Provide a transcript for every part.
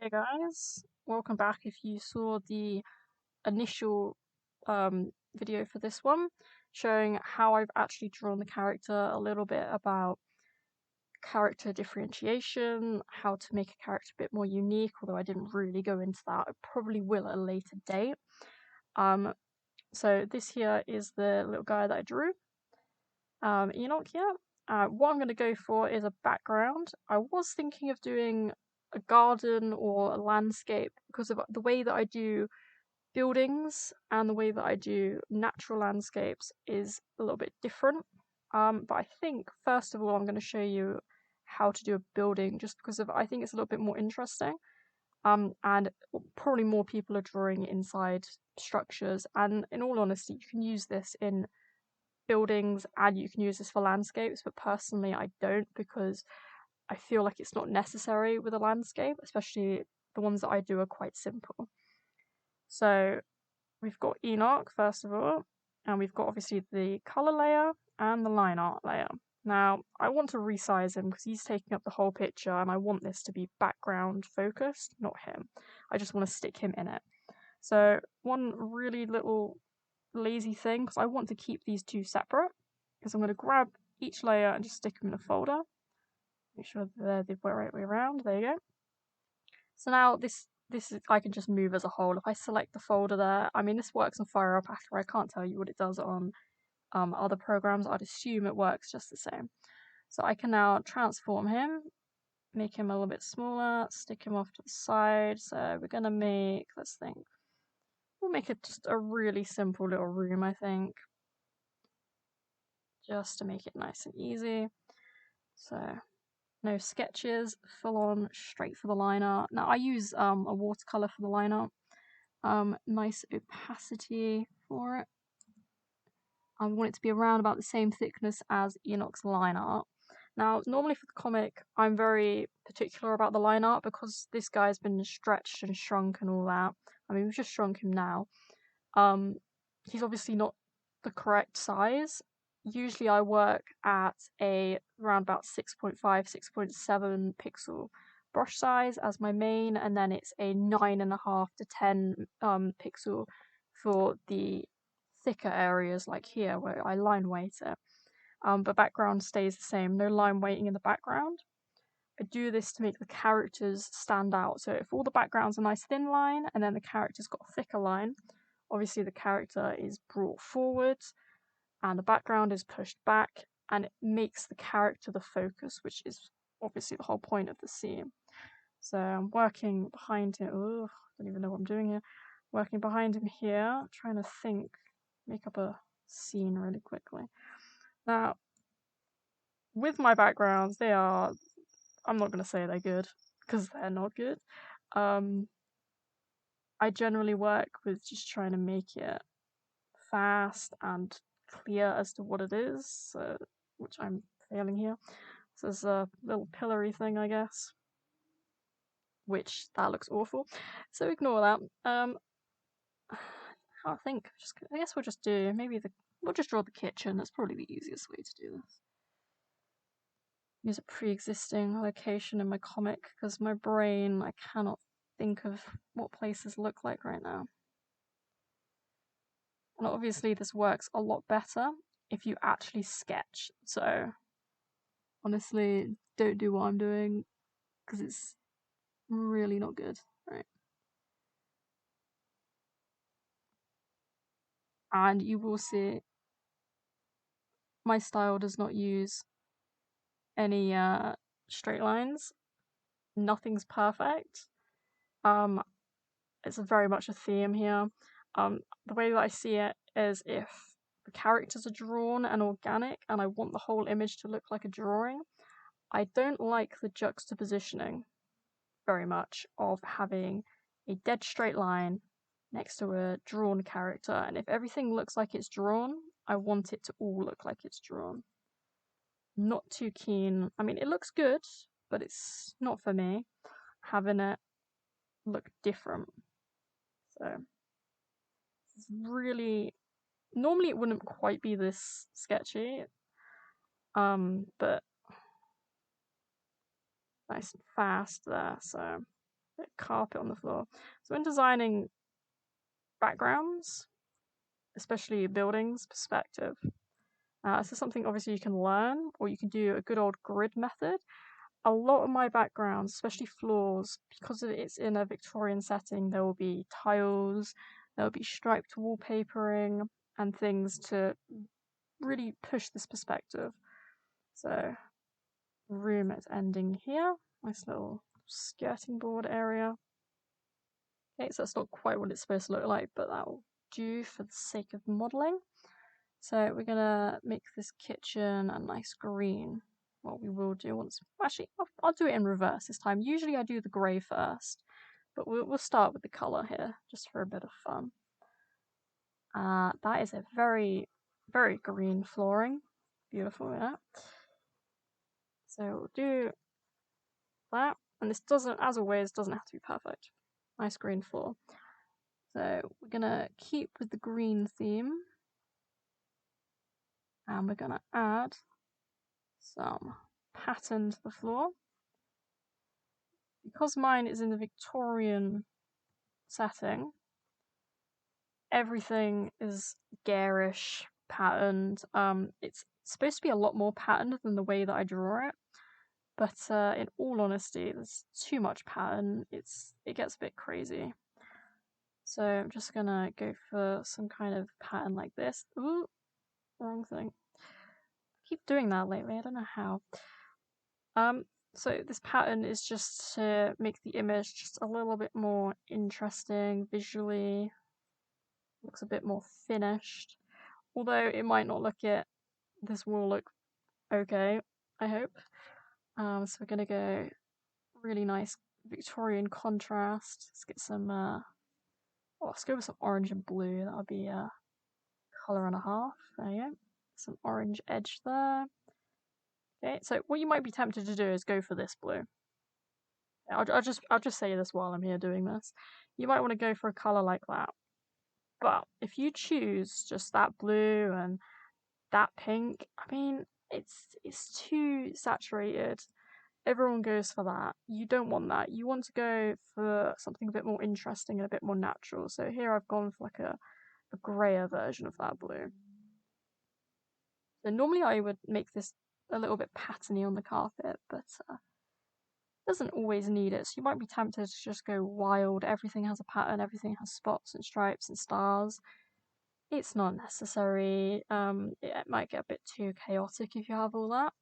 Hey guys, welcome back. If you saw the initial video for this one, showing how I've actually drawn the character, a little bit about character differentiation, how to make a character a bit more unique, although I didn't really go into that. I probably will at a later date. So this here is the little guy that I drew, Enoch here. What I'm going to go for is a background. I was thinking of doing a garden or a landscape because of the way that I do buildings and the way that I do natural landscapes is a little bit different. But I think first of all I'm going to show you how to do a building just because I think it's a little bit more interesting. And probably more people are drawing inside structures, and in all honesty you can use this in buildings and you can use this for landscapes, but personally I don't because I feel like it's not necessary with a landscape, especially the ones that I do are quite simple. So we've got Enoch first of all, and we've got obviously the color layer and the line art layer. Now I want to resize him because he's taking up the whole picture and I want this to be background focused, not him. I just want to stick him in it. So one really little lazy thing, because I want to keep these two separate, because I'm going to grab each layer and just stick them in a folder. Make sure they're the right way around. There you go. So now this is, I can just move as a whole. If I select the folder there, I mean this works on Fire Up After. I can't tell you what it does on other programs. I'd assume it works just the same. So I can now transform him, make him a little bit smaller, stick him off to the side. So we're gonna make, let's think, we'll make it just a really simple little room, I think, just to make it nice and easy. So no sketches, full on straight for the line art. Now I use a watercolor for the line art. Nice opacity for it. I want it to be around about the same thickness as Enoch's line art. Now, normally for the comic, I'm very particular about the line art because this guy's been stretched and shrunk and all that. I mean, we've just shrunk him now. He's obviously not the correct size. Usually I work at around about 6.5, 6.7 pixel brush size as my main, and then it's a 9.5 to 10 pixel for the thicker areas like here where I line weight it. But background stays the same, no line weighting in the background. I do this to make the characters stand out. So if all the background's a nice thin line and then the character's got a thicker line, obviously the character is brought forward and the background is pushed back, and it makes the character the focus, which is obviously the whole point of the scene. So I'm working behind him. Ugh, don't even know what I'm doing here. Working behind him here, trying to think, make up a scene really quickly. Now, with my backgrounds, I'm not going to say they're good, because they're not good. I generally work with just trying to make it fast and clear as to what it is, which I'm failing here. So there's a little pillory thing, I guess, which that looks awful. So ignore that. I think I guess we'll just do we'll just draw the kitchen. That's probably the easiest way to do this. Use a pre-existing location in my comic because my brain, I cannot think of what places look like right now. And obviously this works a lot better if you actually sketch. So honestly, don't do what I'm doing because it's really not good, right? And you will see my style does not use any straight lines. Nothing's perfect. It's very much a theme here. The way that I see it is if the characters are drawn and organic and I want the whole image to look like a drawing, I don't like the juxtapositioning very much of having a dead straight line next to a drawn character, and if everything looks like it's drawn, I want it to all look like it's drawn. Not too keen. I mean, it looks good, but it's not for me having it look different. So it's really, normally it wouldn't quite be this sketchy, but nice and fast there. So bit of carpet on the floor. So when designing backgrounds, especially buildings, perspective. This is something obviously you can learn, or you can do a good old grid method. A lot of my backgrounds, especially floors, because it's in a Victorian setting, there will be tiles, there will be striped wallpapering, and things to really push this perspective. So, room is ending here. Nice little skirting board area. Okay, so that's not quite what it's supposed to look like, but that'll do for the sake of modeling. So we're gonna make this kitchen a nice green. What we will do once, actually, I'll do it in reverse this time. Usually I do the grey first, but we'll start with the colour here, just for a bit of fun. That is a very, very green flooring. Beautiful, yeah. So we'll do that, and this doesn't, as always, doesn't have to be perfect. Nice green floor. So we're gonna keep with the green theme, and we're gonna add some pattern to the floor. Because mine is in the Victorian setting, everything is garish, patterned. It's supposed to be a lot more patterned than the way that I draw it, but in all honesty, there's too much pattern. It gets a bit crazy. So I'm just gonna go for some kind of pattern like this. Ooh, wrong thing. I keep doing that lately. I don't know how. So this pattern is just to make the image just a little bit more interesting visually. Looks a bit more finished. Although it might not look it, this will look okay, I hope. So we're gonna go really nice Victorian contrast. Let's get some, let's go with some orange and blue. That'll be a colour and a half. There you go. Some orange edge there. Okay, so what you might be tempted to do is go for this blue. I'll just say this while I'm here doing this. You might want to go for a colour like that. But if you choose just that blue and that pink, I mean, it's too saturated. Everyone goes for that. You don't want that. You want to go for something a bit more interesting and a bit more natural. So here I've gone for like a grayer version of that blue. So normally I would make this a little bit patterny on the carpet, but doesn't always need it. So you might be tempted to just go wild. Everything has a pattern. Everything has spots and stripes and stars. It's not necessary. It might get a bit too chaotic if you have all that.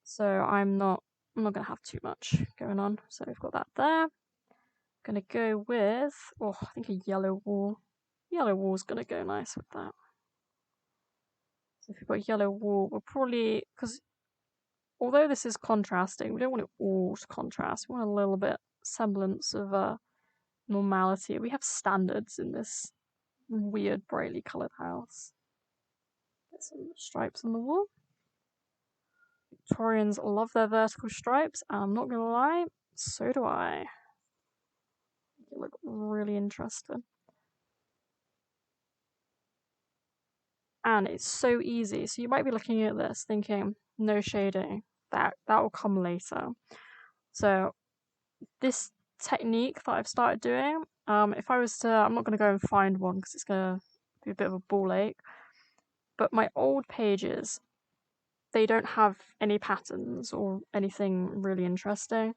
So I'm not gonna have too much going on. So we've got that there. Gonna go with, I think a yellow wall. Yellow wall's gonna go nice with that. So if we've got yellow wall, we'll probably, because although this is contrasting, we don't want it all to contrast. We want a little bit semblance of normality. We have standards in this weird, brightly coloured house. Get some stripes on the wall. Victorians love their vertical stripes, and I'm not gonna lie, so do I. They look really interesting. And it's so easy. So you might be looking at this thinking, no shading, that will come later. So this technique that I've started doing, if I was to, I'm not gonna go and find one because it's gonna be a bit of a ball ache, but my old pages, they don't have any patterns or anything really interesting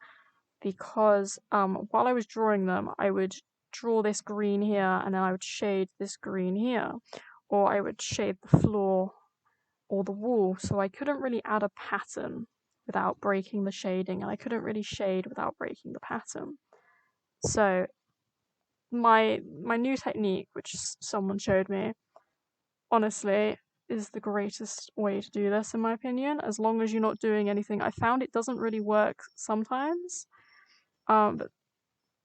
because while I was drawing them, I would draw this green here and then I would shade this green here, or I would shade the floor or the wall, so I couldn't really add a pattern without breaking the shading, and I couldn't really shade without breaking the pattern. So my new technique, which someone showed me, honestly, is the greatest way to do this in my opinion, as long as you're not doing anything. I found it doesn't really work sometimes, but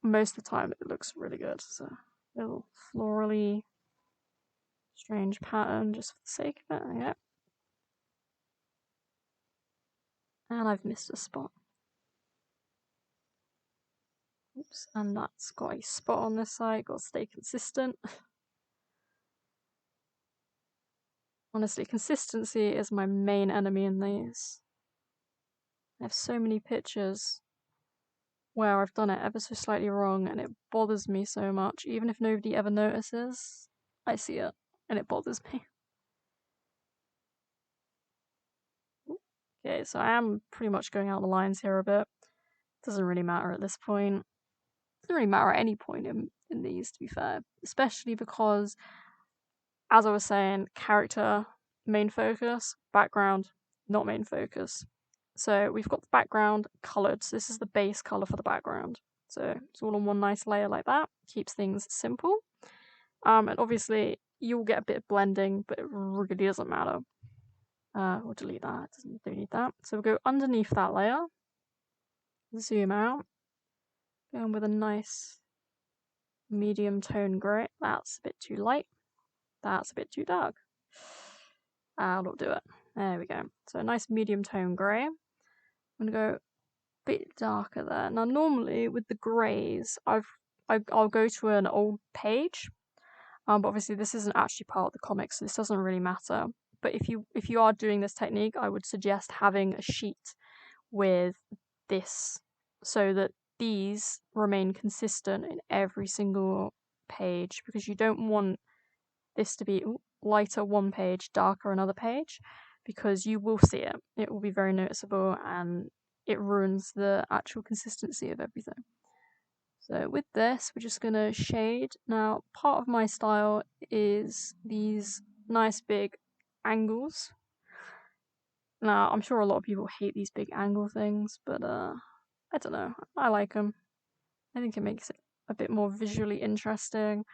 most of the time it looks really good. So little florally strange pattern just for the sake of it. Yeah. And I've missed a spot. Oops, and that's got a spot on this side, got to stay consistent. Honestly, consistency is my main enemy in these. I have so many pictures where I've done it ever so slightly wrong and it bothers me so much. Even if nobody ever notices, I see it and it bothers me. Okay, so I am pretty much going out the lines here a bit. Doesn't really matter at this point. Doesn't really matter at any point in these, to be fair. Especially because, as I was saying, character, main focus, background, not main focus. So we've got the background coloured, so this is the base colour for the background. So it's all on one nice layer like that, keeps things simple. And obviously you'll get a bit of blending, but it really doesn't matter. We'll delete that, don't need that. So we'll go underneath that layer, zoom out, go in with a nice medium tone grey. That's a bit too light, that's a bit too dark. That'll do it. There we go. So a nice medium tone grey. I'm gonna go a bit darker there. Now normally with the greys, I'll go to an old page, but obviously this isn't actually part of the comic, so this doesn't really matter. But if you are doing this technique, I would suggest having a sheet with this so that these remain consistent in every single page, because you don't want this to be lighter one page, darker another page, because you will see it. It will be very noticeable and it ruins the actual consistency of everything. So with this, we're just going to shade. Now, part of my style is these nice big angles. Now, I'm sure a lot of people hate these big angle things, but I don't know. I like them. I think it makes it a bit more visually interesting.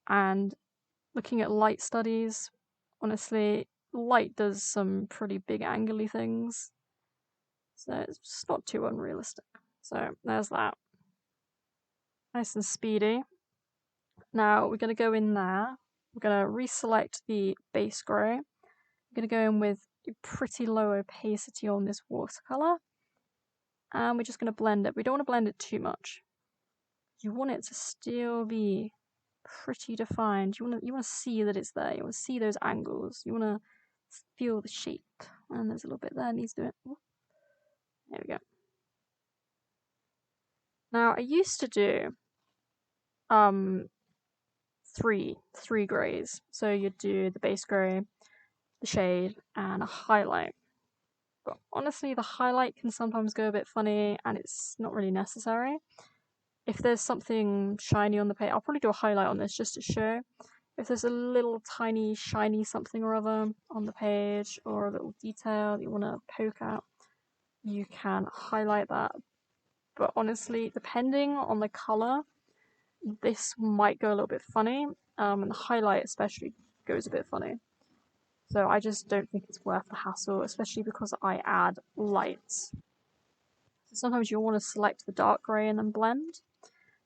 And looking at light studies, honestly, light does some pretty big angly things. So it's just not too unrealistic. So there's that. Nice and speedy. Now we're going to go in there. We're going to reselect the base grey. We're going to go in with a pretty low opacity on this watercolour. And we're just going to blend it. We don't want to blend it too much. You want it to still be pretty defined. You want to see that it's there. You want to see those angles. You want to feel the shape. And there's a little bit there. Needs to do it. There we go. Now I used to do three greys. So you'd do the base grey, the shade, and a highlight. But honestly, the highlight can sometimes go a bit funny, and it's not really necessary. If there's something shiny on the page, I'll probably do a highlight on this just to show. If there's a little tiny shiny something or other on the page, or a little detail that you want to poke out, you can highlight that. But honestly, depending on the colour, this might go a little bit funny, and the highlight especially goes a bit funny. So I just don't think it's worth the hassle, especially because I add lights. So sometimes you'll want to select the dark grey and then blend.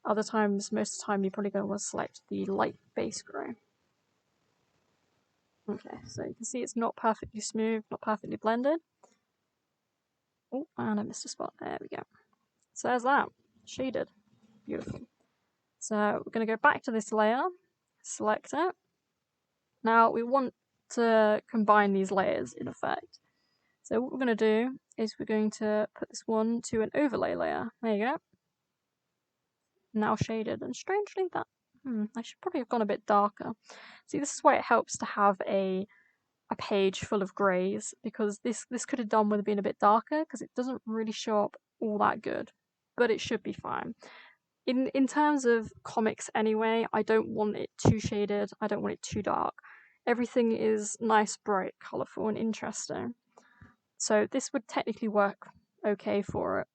Other times, most of the time, you're probably going to want to select the light base grey. Okay, so you can see it's not perfectly smooth, not perfectly blended. Oh, and I missed a spot. There we go. So there's that. Shaded. Beautiful. So we're going to go back to this layer, select it. Now we want to combine these layers in effect. So what we're going to do is we're going to put this one to an overlay layer. There you go. Now shaded, and strangely that I should probably have gone a bit darker. See, this is why it helps to have a page full of greys, because this could have done with being a bit darker, because it doesn't really show up all that good, but it should be fine. In terms of comics anyway, I don't want it too shaded, I don't want it too dark. Everything is nice, bright, colourful, and interesting. So this would technically work okay for it,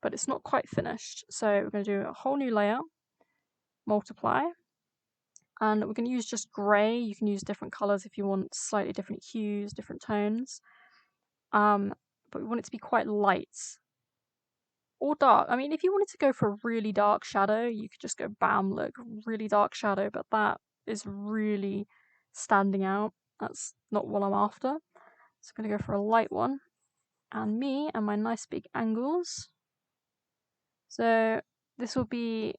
but it's not quite finished. So we're going to do a whole new layer, multiply, and we're going to use just grey. You can use different colours if you want slightly different hues, different tones. But we want it to be quite light or dark. I mean, if you wanted to go for a really dark shadow, you could just go bam, look, really dark shadow, but that is really standing out. That's not what I'm after. So I'm going to go for a light one. And me and my nice big angles. So this will be,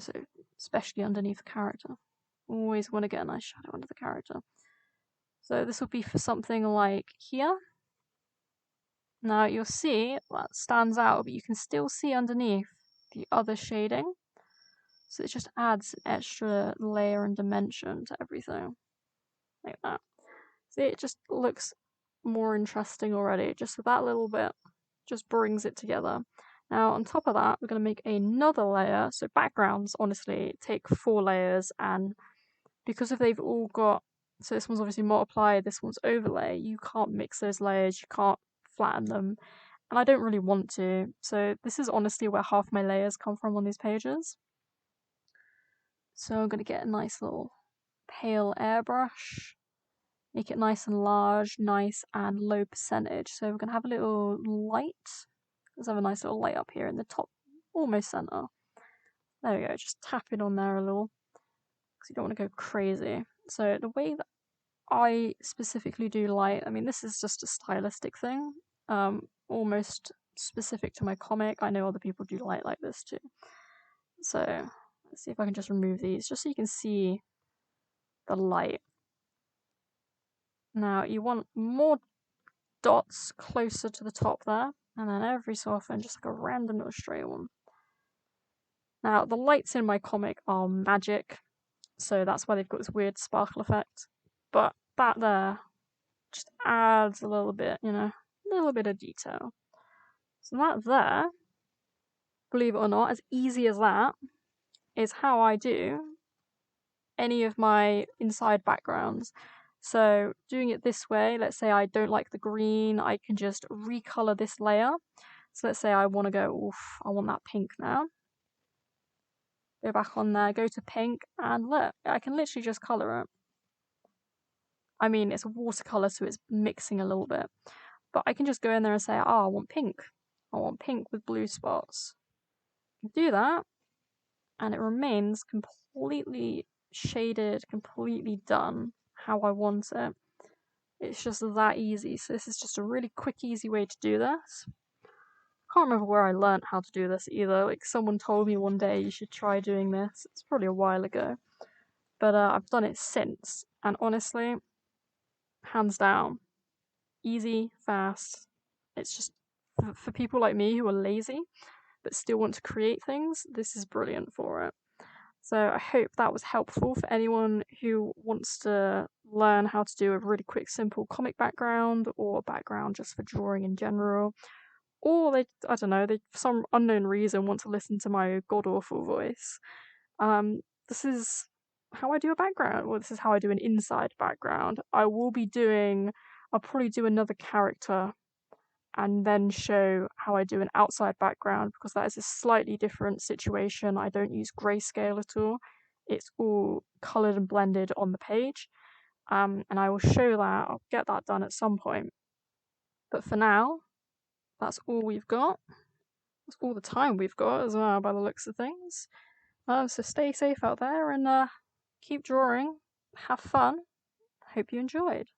so especially underneath the character. Always want to get a nice shadow under the character. So this will be for something like here. Now you'll see that stands out, but you can still see underneath the other shading. So it just adds an extra layer and dimension to everything, like that. See, it just looks more interesting already, just with that little bit, just brings it together. Now, on top of that, we're going to make another layer. So backgrounds, honestly, take 4 layers, and because if they've all got, so this one's obviously multiply, this one's overlay, you can't mix those layers, you can't flatten them, and I don't really want to. So this is honestly where half my layers come from on these pages. So I'm going to get a nice little pale airbrush, make it nice and large, nice and low percentage. So we're going to have a little light. Let's have a nice little light up here in the top, almost center. There we go, just tap it on there a little, because you don't want to go crazy. So the way that I specifically do light, I mean, this is just a stylistic thing, almost specific to my comic. I know other people do light like this too. So let's see if I can just remove these, just so you can see the light. Now you want more dots closer to the top there, and then every so often just like a random little stray one. Now the lights in my comic are magic, so that's why they've got this weird sparkle effect, but that there just adds a little bit, you know, a little bit of detail. So that there, believe it or not, as easy as that, is how I do any of my inside backgrounds. So doing it this way, let's say I don't like the green, I can just recolor this layer. So let's say I want to go, oof, I want that pink now. Go back on there, go to pink, and look, I can literally just color it. I mean, it's a watercolor, so it's mixing a little bit. But I can just go in there and say, oh, I want pink. I want pink with blue spots. Do that, and it remains completely shaded, completely done how I want it. It's just that easy. So this is just a really quick, easy way to do this. Can't remember where I learned how to do this either. Like, someone told me one day you should try doing this. It's probably a while ago. But I've done it since. And honestly, hands down, easy, fast. It's just, for people like me who are lazy, but still want to create things, this is brilliant for it. So I hope that was helpful for anyone who wants to learn how to do a really quick, simple comic background, or a background just for drawing in general. Or they, I don't know, they for some unknown reason want to listen to my god-awful voice. This is how I do a background, or this is how I do an inside background. I'll probably do another character and then show how I do an outside background, because that is a slightly different situation. I don't use grayscale at all. It's all coloured and blended on the page. And I will show that, I'll get that done at some point. But for now, that's all we've got. That's all the time we've got as well, by the looks of things. So stay safe out there and keep drawing. Have fun. Hope you enjoyed.